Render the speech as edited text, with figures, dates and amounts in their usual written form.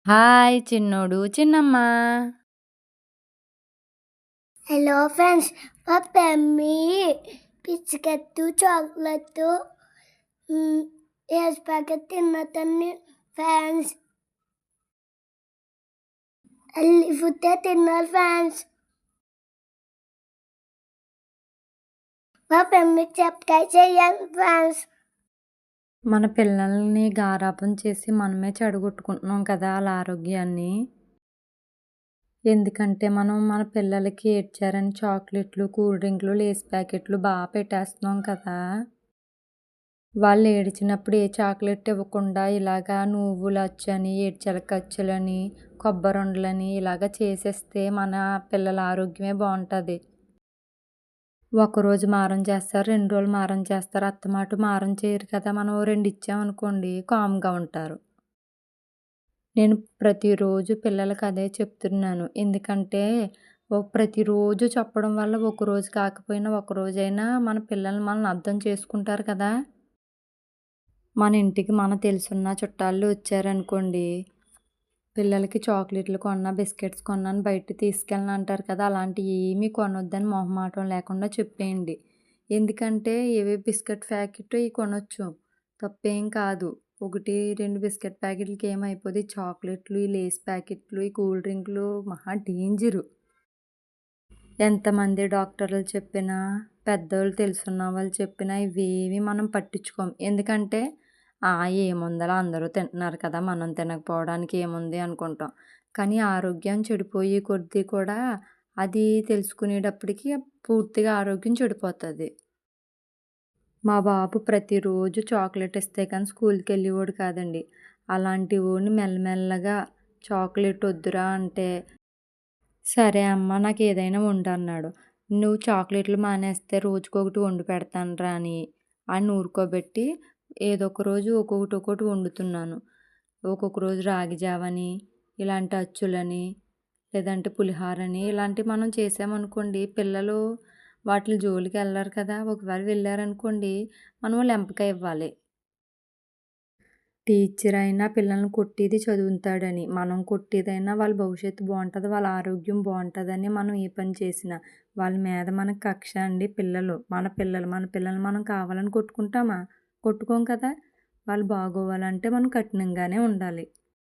Hi చిన్నోడు, చిన్నమ్మ. Hello friends, మా మమ్మీ బిస్కెట్ చాక్లెట్ ఏస్ ప్యాకెట్ తిన్నతన్ని ఫ్యాన్స్ అల్లి ఫుట్టే తిన్నారు ఫ్యాన్స్. మా మమ్మీ సబ్స్క్రైబ్ చేయండి ఫ్యాన్స్. మన పిల్లల్ని గారాబం చేసి మనమే చెడగొట్టుకుంటున్నాం కదా వాళ్ళ ఆరోగ్యాన్ని. ఎందుకంటే మనం మన పిల్లలకి ఏడ్చారని చాక్లెట్లు, కూల్ డ్రింక్లు, లేస్ ప్యాకెట్లు బాగా పెట్టేస్తున్నాం కదా. వాళ్ళు ఏడ్చినప్పుడు ఏ చాక్లెట్ ఇవ్వకుండా ఇలాగా నువ్వులు అచ్చని, ఏడ్చలక అచ్చులని, కొబ్బరుండలని ఇలాగ చేసేస్తే మన పిల్లల ఆరోగ్యమే బాగుంటుంది. ఒకరోజు మారం చేస్తారు, 2 రోజులు మారం చేస్తారు, అత్తమాట మారం చేయరు కదా. మనం 2 ఇచ్చామనుకోండి కామ్గా ఉంటారు. నేను ప్రతిరోజు పిల్లలకి అదే చెప్తున్నాను. ఎందుకంటే ప్రతిరోజు చెప్పడం వల్ల ఒకరోజు కాకపోయినా ఒకరోజైనా మన పిల్లలు మనల్ని అర్థం చేసుకుంటారు కదా. మన ఇంటికి మన తెలుసున్న చుట్టాలు వచ్చారనుకోండి, పిల్లలకి చాక్లెట్లు కొన్నా, బిస్కెట్స్ కొన్నాను బయట తీసుకెళ్ళను అంటారు కదా. అలాంటివి ఏమీ కొనొద్దని మొహమాటం లేకుండా చెప్పేయండి. ఎందుకంటే ఏవే బిస్కెట్ ప్యాకెట్ ఇవి కొనొచ్చు, తప్పేం కాదు. 1, 2 బిస్కెట్ ప్యాకెట్లకి ఏమైపోద్ది, చాక్లెట్లు, ఈ లేస్ ప్యాకెట్లు, ఈ కూల్ డ్రింకులు మహా డేంజరు. ఎంతమంది డాక్టర్లు చెప్పినా, పెద్దోళ్ళు తెలుసున్న వాళ్ళు చెప్పినా ఇవేవి మనం పట్టించుకోం. ఎందుకంటే ఏముందిలే అందరూ తింటున్నారు కదా, మనం తినకపోవడానికి ఏముంది అనుకుంటాం. కానీ ఆరోగ్యం చెడిపోయే కొద్దీ కూడా అది తెలుసుకునేటప్పటికి పూర్తిగా ఆరోగ్యం చెడిపోతుంది. మా బాబు ప్రతిరోజు చాక్లెట్ ఇస్తే కానీ స్కూల్కి వెళ్ళేవాడు కాదండి. అలాంటి వాడిని మెల్లమెల్లగా చాక్లెట్ వద్దురా అంటే, సరే అమ్మ నాకు ఏదైనా వండు అన్నాడు. నువ్వు చాక్లెట్లు మానేస్తే రోజుకొకటి వండి పెడతానురా అని ఊరుకోబెట్టి ఏదో ఒక రోజు ఒక్కొక్కటి వండుతున్నాను. ఒక్కొక్క రోజు రాగి జావని, ఇలాంటి అచ్చులని, లేదంటే పులిహోరని ఇలాంటివి మనం చేసామనుకోండి పిల్లలు వాటి జోలికి వెళ్ళరు కదా. ఒకవేళ వెళ్ళారనుకోండి మనం లెంపకాయ ఇవ్వాలి. టీచర్ అయినా పిల్లల్ని కొట్టేది చదువుతాడని, మనం కొట్టేదైనా వాళ్ళ భవిష్యత్తు బాగుంటుంది, వాళ్ళ ఆరోగ్యం బాగుంటుందని మనం ఏ పని చేసినా వాళ్ళ మీద మనకు కక్ష అండి. మన పిల్లలు మనం కావాలని కొట్టుకుంటామా? కొట్టుకోం కదా. వాళ్ళు బాగోవాలంటే మనం కఠినంగానే ఉండాలి.